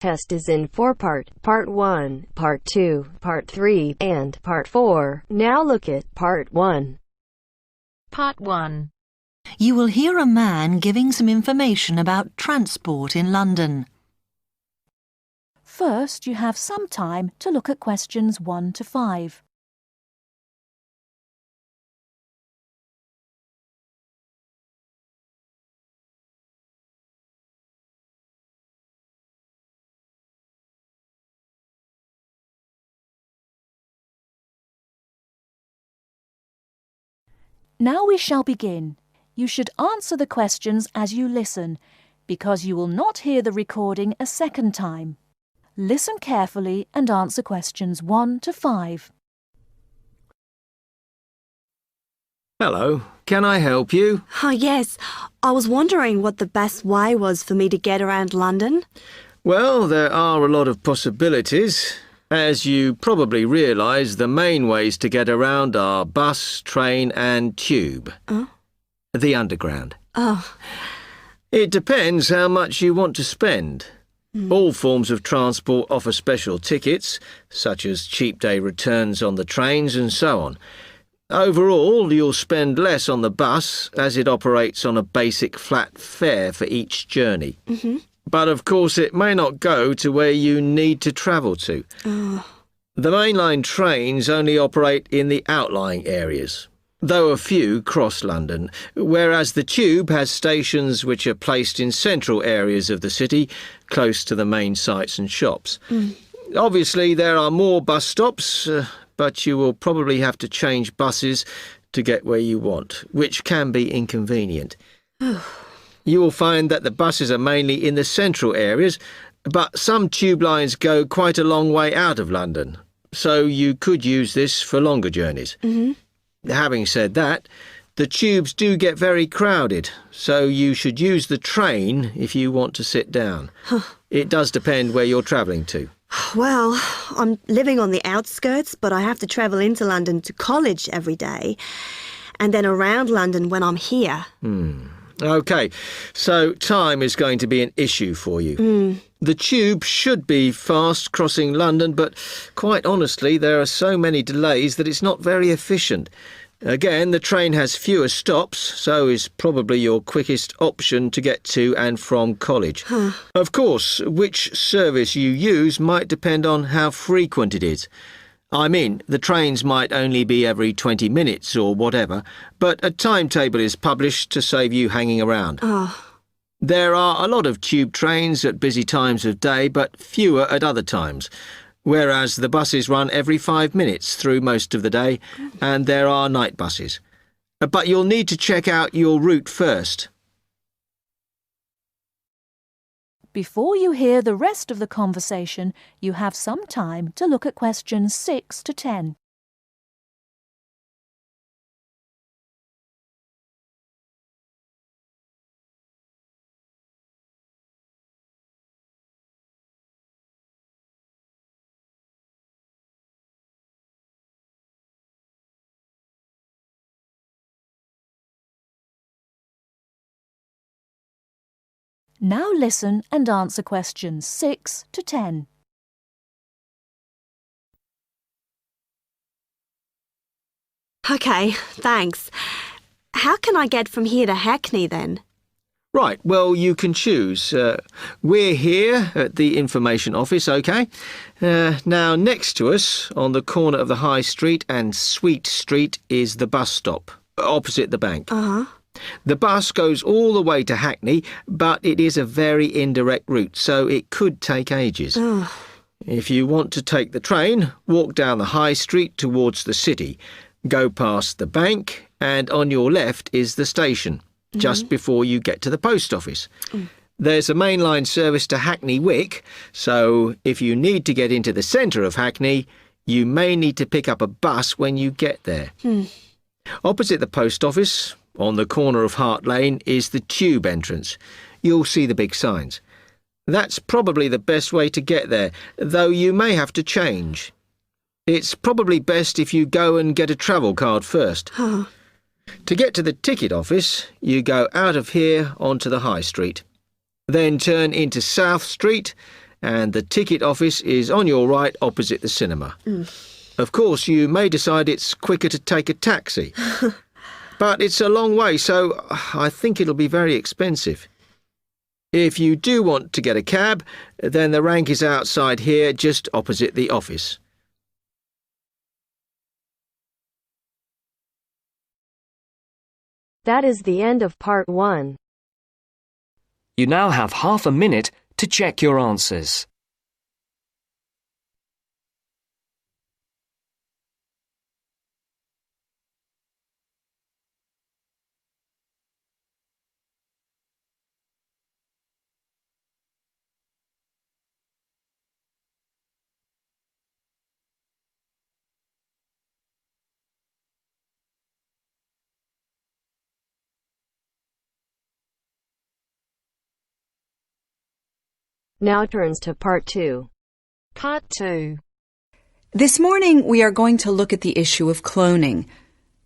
Test is in 4-part, Part 1, Part 2, Part 3, and Part 4. Now look at Part 1. Part 1. You will hear a man giving some information about transport in London. First, you have some time to look at questions 1 to 5. Now we shall begin. You should answer the questions as you listen, because you will not hear the recording a second time. Listen carefully and answer questions 1 to 5. Hello, can I help you? Oh, yes. I was wondering what the best way was for me to get around London. Well, there are a lot of possibilities. As you probably realise, the main ways to get around are bus, train and tube. Oh? The Underground. Oh. It depends how much you want to spend. All forms of transport offer special tickets, such as cheap day returns on the trains and so on. Overall, you'll spend less on the bus, as it operates on a basic flat fare for each journey. But of course it may not go to where you need to travel to. The mainline trains only operate in the outlying areas, though a few cross London, whereas the tube has stations which are placed in central areas of the city, close to the main sites and shops. Obviously there are more bus stops, but you will probably have to change buses to get where you want, which can be inconvenient. You will find that the buses are mainly in the central areas, but some tube lines go quite a long way out of London, so you could use this for longer journeys. Having said that, the tubes do get very crowded, so you should use the train if you want to sit down. It does depend where you're travelling to. Well, I'm living on the outskirts, but I have to travel into London to college every day, and then around London when I'm here. OK, so time is going to be an issue for you. The tube should be fast crossing London, but quite honestly, there are so many delays that it's not very efficient. Again, the train has fewer stops, so is probably your quickest option to get to and from college. Of course, which service you use might depend on how frequent it is. I mean, the trains might only be every 20 minutes or whatever, but a timetable is published to save you hanging around. There are a lot of tube trains at busy times of day, but fewer at other times, whereas the buses run every 5 minutes through most of the day, and there are night buses. But you'll need to check out your route first. Before you hear the rest of the conversation, you have some time to look at questions 6 to 10. Now listen and answer questions 6 to 10. OK, thanks. How can I get from here to Hackney then? Right, well, you can choose. We're here at the information office, OK? Now, next to us, on the corner of the High Street and Sweet Street, is the bus stop, opposite the bank. The bus goes all the way to Hackney, but it is a very indirect route, so it could take ages. If you want to take the train, walk down the High Street towards the city, go past the bank, and on your left is the station, just before you get to the post office. There's a mainline service to Hackney Wick, so if you need to get into the centre of Hackney, you may need to pick up a bus when you get there. Opposite the post office, on the corner of Hart Lane, is the tube entrance. You'll see the big signs. That's probably the best way to get there, though you may have to change. It's probably best if you go and get a travel card first. To get to the ticket office, you go out of here onto the High Street. Then turn into South Street and the ticket office is on your right opposite the cinema. Of course, you may decide it's quicker to take a taxi. But it's a long way, so I think it'll be very expensive. If you do want to get a cab, then the rank is outside here, just opposite the office. That is the end of part 1. You now have half a minute to check your answers. Now turns to part 2. Part 2. This morning we are going to look at the issue of cloning.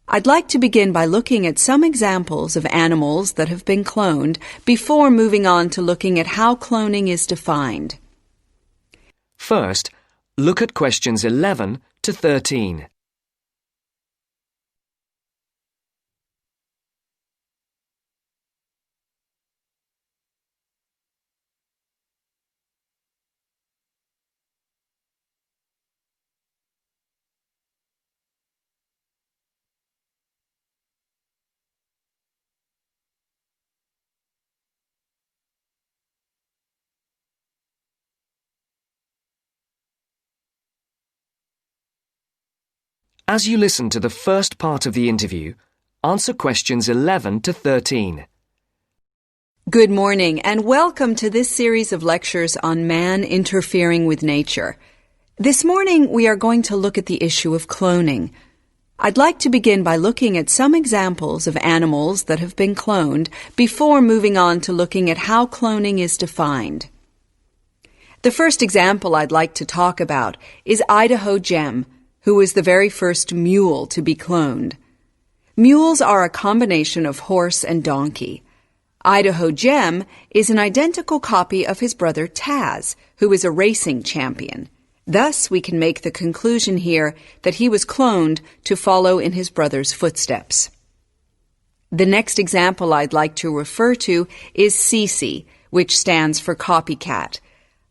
I'd like to begin by looking at some examples of animals that have been cloned before moving on to looking at how cloning is defined. First, look at questions 11 to 13. As you listen to the first part of the interview, answer questions 11 to 13. Good morning and welcome to this series of lectures on man interfering with nature. This morning we are going to look at the issue of cloning. I'd like to begin by looking at some examples of animals that have been cloned before moving on to looking at how cloning is defined. The first example I'd like to talk about is Idaho Gem, who was the very first mule to be cloned. Mules are a combination of horse and donkey. Idaho Gem is an identical copy of his brother Taz, who is a racing champion. Thus, we can make the conclusion here that he was cloned to follow in his brother's footsteps. The next example I'd like to refer to is Cece, which stands for copycat.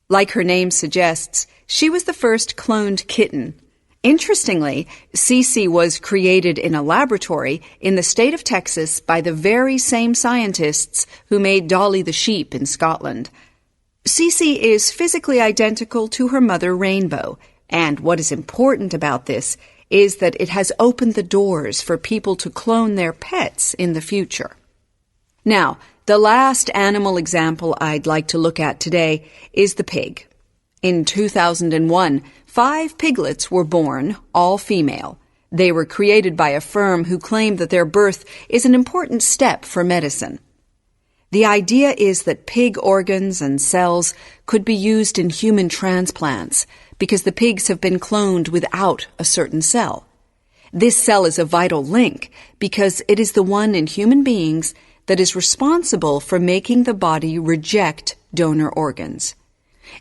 Like her name suggests, she was the first cloned kitten. Interestingly, Cece was created in a laboratory in the state of Texas by the very same scientists who made Dolly the sheep in Scotland. Cece is physically identical to her mother Rainbow, and what is important about this is that it has opened the doors for people to clone their pets in the future. Now, the last animal example I'd like to look at today is the pig. In 2001, 5 piglets were born, all female. They were created by a firm who claimed that their birth is an important step for medicine. The idea is that pig organs and cells could be used in human transplants because the pigs have been cloned without a certain cell. This cell is a vital link because it is the one in human beings that is responsible for making the body reject donor organs.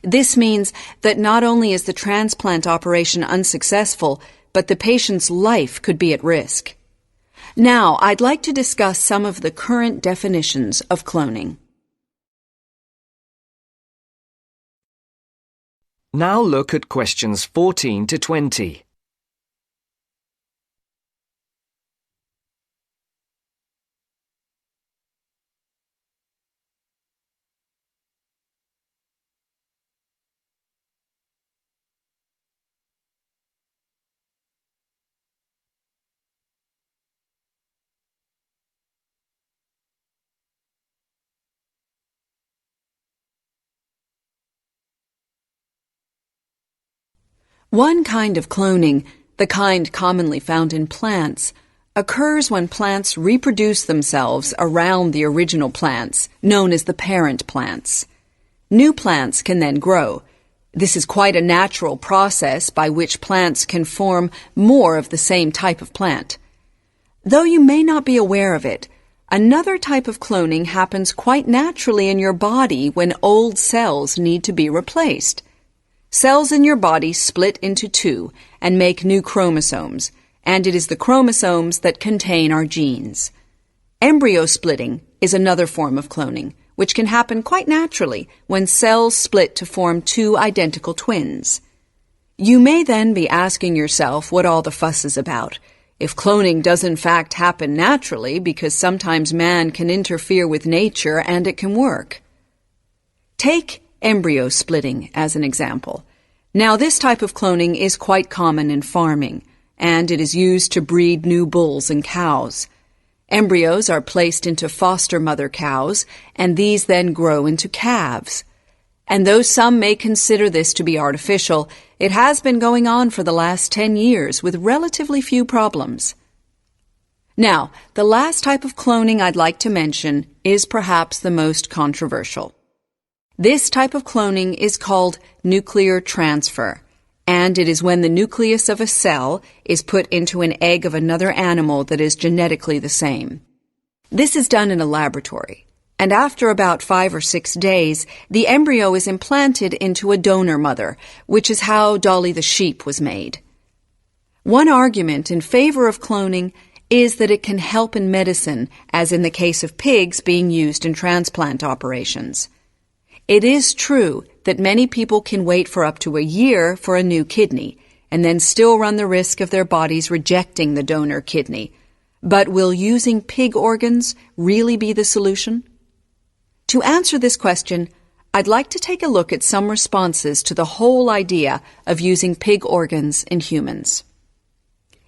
This means that not only is the transplant operation unsuccessful, but the patient's life could be at risk. Now, I'd like to discuss some of the current definitions of cloning. Now look at questions 14 to 20. One kind of cloning, the kind commonly found in plants, occurs when plants reproduce themselves around the original plants, known as the parent plants. New plants can then grow. This is quite a natural process by which plants can form more of the same type of plant. Though you may not be aware of it, Another type of cloning happens quite naturally in your body when old cells need to be replaced. Cells in your body split into two and make new chromosomes, and it is the chromosomes that contain our genes. Embryo splitting is another form of cloning, which can happen quite naturally when cells split to form two identical twins. You may then be asking yourself what all the fuss is about, if cloning does in fact happen naturally because sometimes man can interfere with nature and it can work. Take embryo splitting as an example. Now, this type of cloning is quite common in farming, and it is used to breed new bulls and cows. Embryos are placed into foster mother cows, and these then grow into calves. And though some may consider this to be artificial, it has been going on for the last 10 years with relatively few problems. Now, the last type of cloning I'd like to mention is perhaps the most controversial. This type of cloning is called nuclear transfer, and it is when the nucleus of a cell is put into an egg of another animal that is genetically the same. This is done in a laboratory, and after about 5 or 6 days, the embryo is implanted into a donor mother, which is how Dolly the sheep was made. One argument in favor of cloning is that it can help in medicine, as in the case of pigs being used in transplant operations. It is true that many people can wait for up to a year for a new kidney and then still run the risk of their bodies rejecting the donor kidney. But will using pig organs really be the solution? To answer this question, I'd like to take a look at some responses to the whole idea of using pig organs in humans.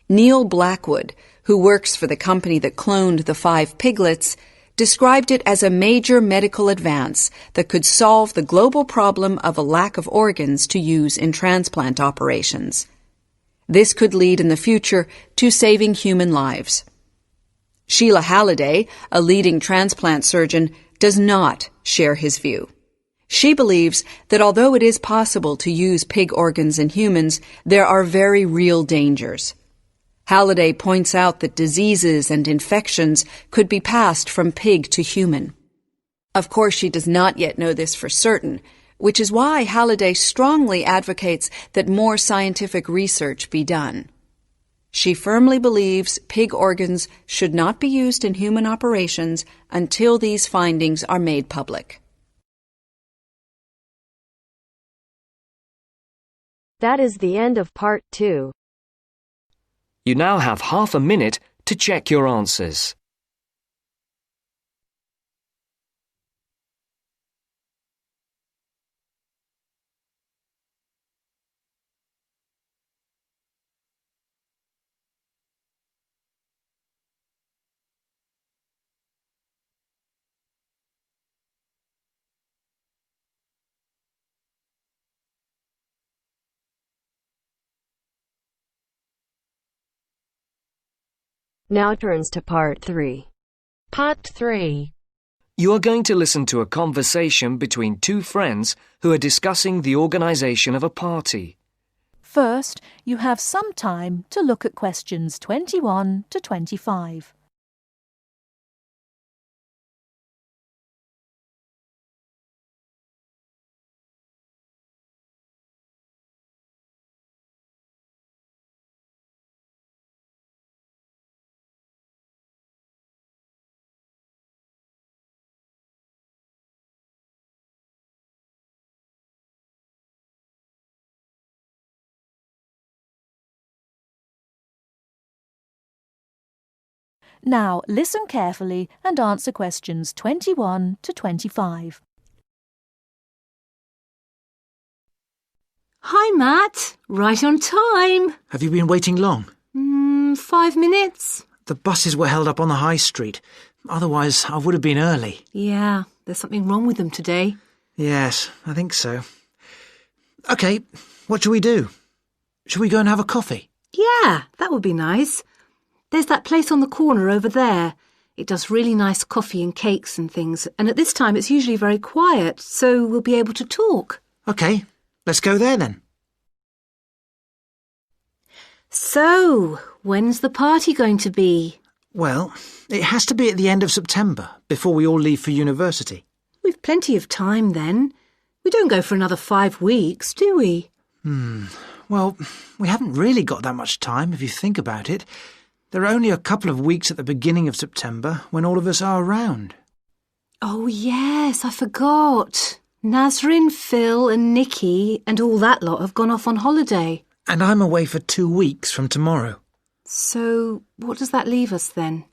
Neil Blackwood, who works for the company that cloned the 5 piglets, described it as a major medical advance that could solve the global problem of a lack of organs to use in transplant operations. This could lead in the future to saving human lives. Sheila Halliday, a leading transplant surgeon, does not share his view. She believes that although it is possible to use pig organs in humans, there are very real dangers. Halliday points out that diseases and infections could be passed from pig to human. Of course, she does not yet know this for certain, which is why Halliday strongly advocates that more scientific research be done. She firmly believes pig organs should not be used in human operations until these findings are made public. That is the end of part 2. You now have half a minute to check your answers. Now turns to part 3. Part 3. You are going to listen to a conversation between 2 friends who are discussing the organisation of a party. First, you have some time to look at questions 21 to 25. Now, listen carefully and answer questions 21 to 25. Hi, Matt. Right on time. Have you been waiting long? 5 minutes. The buses were held up on the high street. Otherwise, I would have been early. Yeah, there's something wrong with them today. Yes, I think so. OK, what shall we do? Shall we go and have a coffee? Yeah, that would be nice. There's that place on the corner over there. It does really nice coffee and cakes and things, and at this time it's usually very quiet, so we'll be able to talk. OK, let's go there then. So, when's the party going to be? Well, it has to be at the end of September, before we all leave for university. We've plenty of time then. We don't go for another 5 weeks, do we? Well, we haven't really got that much time, if you think about it. There are only a couple of weeks at the beginning of September when all of us are around. Oh, yes, I forgot. Nazrin, Phil and Nikki and all that lot have gone off on holiday. And I'm away for 2 weeks from tomorrow. So, what does that leave us then?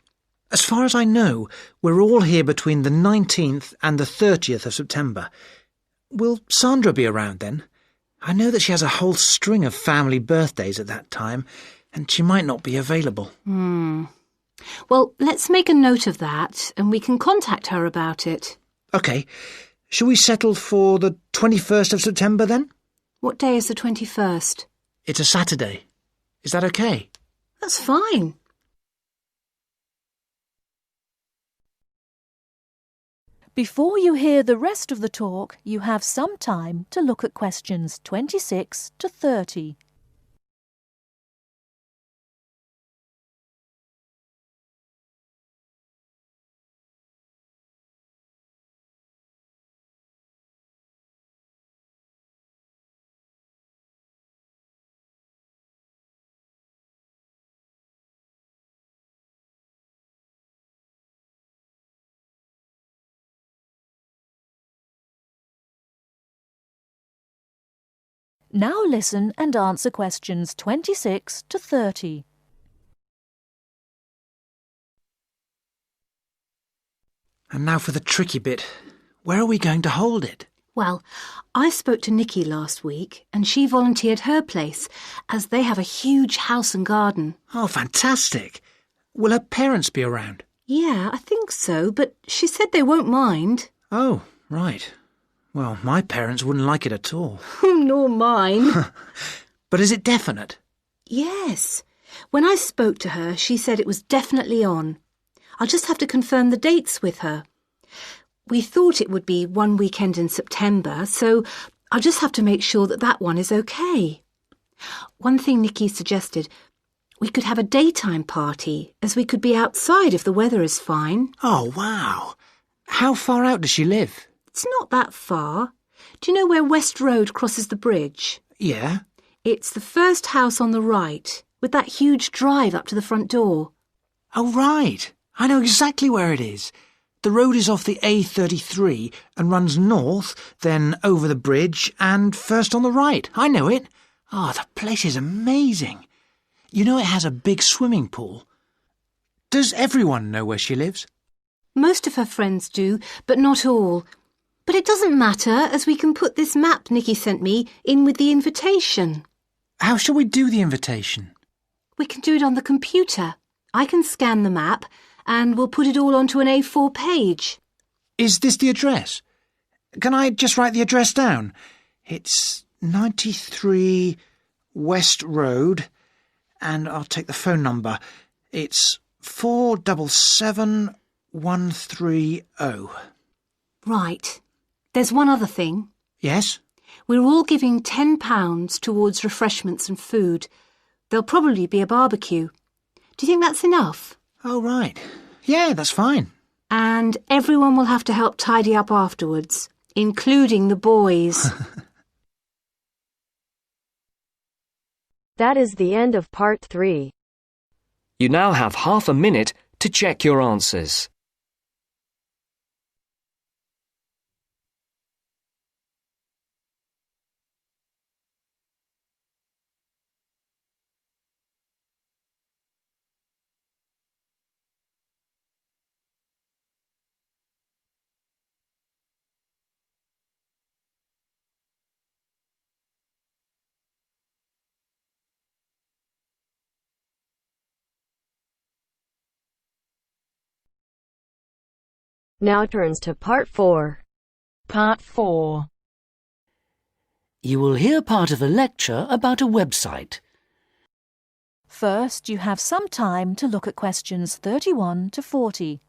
As far as I know, we're all here between the 19th and the 30th of September. Will Sandra be around then? I know that she has a whole string of family birthdays at that time, and she might not be available. Well, let's make a note of that, and we can contact her about it. OK. Shall we settle for the 21st of September then? What day is the 21st? It's a Saturday. Is that OK? That's fine. Before you hear the rest of the talk, you have some time to look at questions 26 to 30. Now listen and answer questions 26 to 30. And now for the tricky bit. Where are we going to hold it? Well, I spoke to Nikki last week and she volunteered her place as they have a huge house and garden. Oh, fantastic. Will her parents be around? Yeah, I think so, but she said they won't mind. Oh, right. Well, my parents wouldn't like it at all. Nor mine. But is it definite? Yes. When I spoke to her, she said it was definitely on. I'll just have to confirm the dates with her. We thought it would be one weekend in September, so I'll just have to make sure that one is okay. One thing Nikki suggested, we could have a daytime party, as we could be outside if the weather is fine. Oh, wow. How far out does she live? It's not that far. Do you know where West Road crosses the bridge? Yeah. It's the first house on the right, with that huge drive up to the front door. Oh, right. I know exactly where it is. The road is off the A33 and runs north, then over the bridge and first on the right. I know it. Oh, the place is amazing. You know it has a big swimming pool. Does everyone know where she lives? Most of her friends do, but not all. But it doesn't matter, as we can put this map Nikki sent me in with the invitation. How shall we do the invitation? We can do it on the computer. I can scan the map, and we'll put it all onto an A4 page. Is this the address? Can I just write the address down? It's 93 West Road, and I'll take the phone number. It's 477130. Right. There's one other thing. Yes? We're all giving £10 towards refreshments and food. There'll probably be a barbecue. Do you think that's enough? Oh, right. Yeah, that's fine. And everyone will have to help tidy up afterwards, including the boys. That is the end of part 3. You now have half a minute to check your answers. Now turns to part 4. Part 4. You will hear part of a lecture about a website. First, you have some time to look at questions 31 to 40.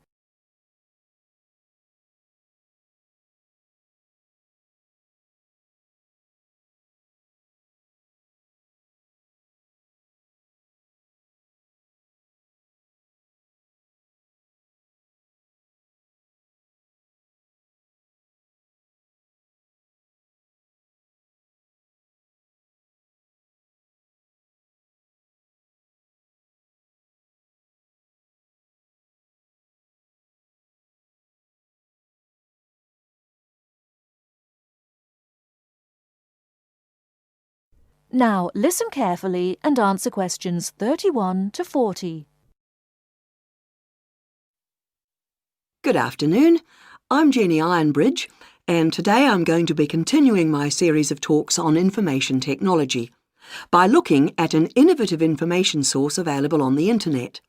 Now listen carefully and answer questions 31 to 40. Good afternoon. I'm Jenny Ironbridge, and today I'm going to be continuing my series of talks on information technology by looking at an innovative information source available on the internet.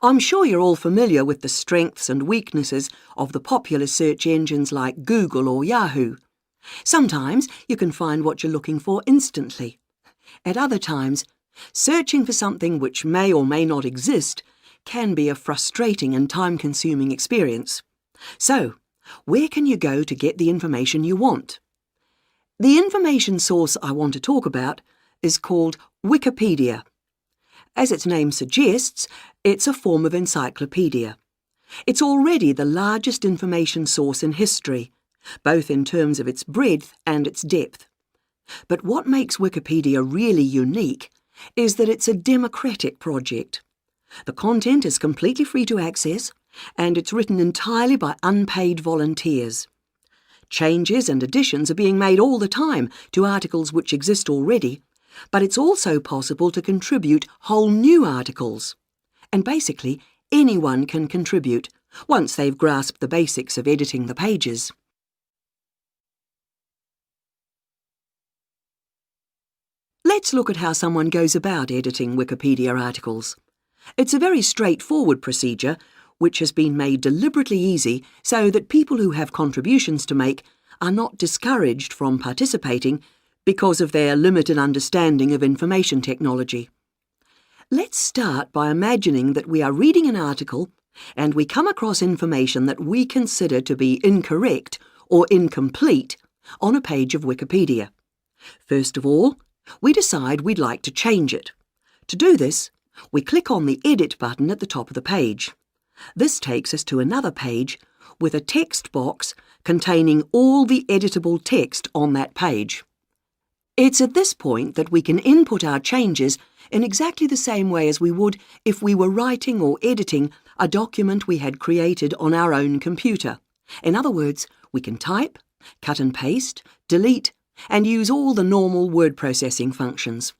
I'm sure you're all familiar with the strengths and weaknesses of the popular search engines like Google or Yahoo. Sometimes you can find what you're looking for instantly. At other times, searching for something which may or may not exist can be a frustrating and time-consuming experience. So, where can you go to get the information you want? The information source I want to talk about is called Wikipedia. As its name suggests, it's a form of encyclopedia. It's already the largest information source in history, both in terms of its breadth and its depth. But what makes Wikipedia really unique is that it's a democratic project. The content is completely free to access, and it's written entirely by unpaid volunteers. Changes and additions are being made all the time to articles which exist already, but it's also possible to contribute whole new articles. And basically, anyone can contribute, once they've grasped the basics of editing the pages. Let's look at how someone goes about editing Wikipedia articles. It's a very straightforward procedure, which has been made deliberately easy so that people who have contributions to make are not discouraged from participating because of their limited understanding of information technology. Let's start by imagining that we are reading an article and we come across information that we consider to be incorrect or incomplete on a page of Wikipedia. First of all, we decide we'd like to change it. To do this, we click on the Edit button at the top of the page. This takes us to another page with a text box containing all the editable text on that page. It's at this point that we can input our changes in exactly the same way as we would if we were writing or editing a document we had created on our own computer. In other words, we can type, cut and paste, delete, and use all the normal word processing functions.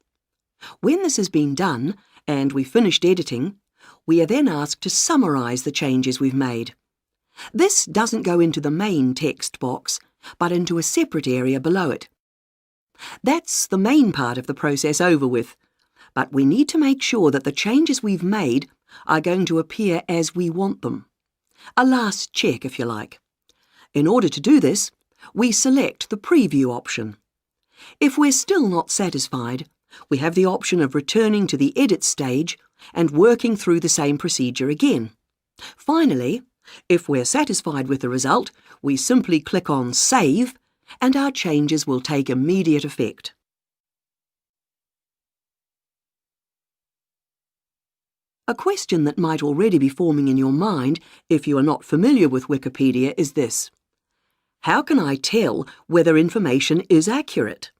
When this has been done, and we've finished editing, we are then asked to summarise the changes we've made. This doesn't go into the main text box, but into a separate area below it. That's the main part of the process over with, but we need to make sure that the changes we've made are going to appear as we want them. A last check, if you like. In order to do this, we select the Preview option. If we're still not satisfied, we have the option of returning to the Edit stage and working through the same procedure again. Finally, if we're satisfied with the result, we simply click on Save, and our changes will take immediate effect. A question that might already be forming in your mind if you are not familiar with Wikipedia is this: how can I tell whether information is accurate?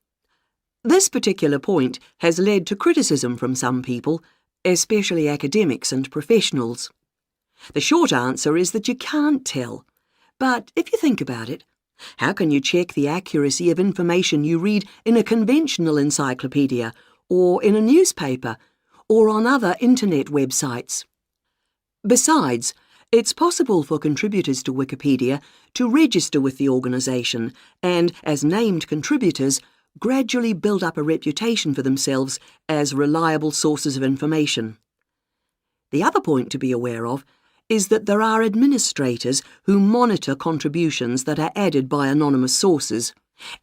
This particular point has led to criticism from some people, especially academics and professionals. The short answer is that you can't tell. But if you think about it, how can you check the accuracy of information you read in a conventional encyclopedia, or in a newspaper, or on other internet websites? Besides, it's possible for contributors to Wikipedia to register with the organisation and, as named contributors, gradually build up a reputation for themselves as reliable sources of information. The other point to be aware of is that there are administrators who monitor contributions that are added by anonymous sources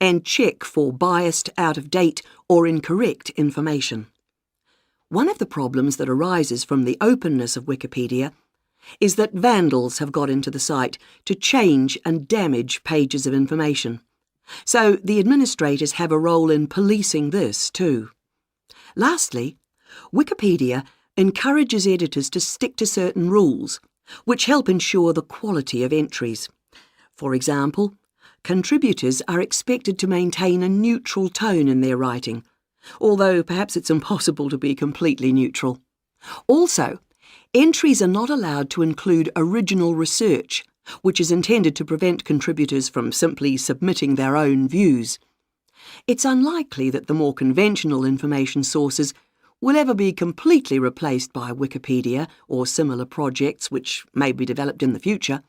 and check for biased, out-of-date or incorrect information. One of the problems that arises from the openness of Wikipedia is that vandals have got into the site to change and damage pages of information. So the administrators have a role in policing this too. Lastly, Wikipedia encourages editors to stick to certain rules, which help ensure the quality of entries. For example, contributors are expected to maintain a neutral tone in their writing, although perhaps it's impossible to be completely neutral. Also, entries are not allowed to include original research, which is intended to prevent contributors from simply submitting their own views. It's unlikely that the more conventional information sources will ever be completely replaced by Wikipedia or similar projects which may be developed in the future.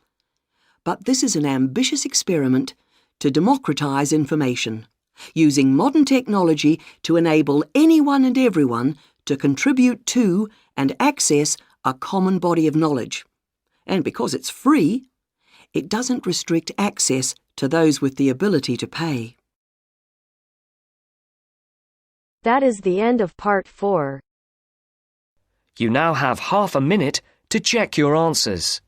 But this is an ambitious experiment to democratise information, using modern technology to enable anyone and everyone to contribute to and access a common body of knowledge. And because it's free, it doesn't restrict access to those with the ability to pay. That is the end of part 4. You now have half a minute to check your answers.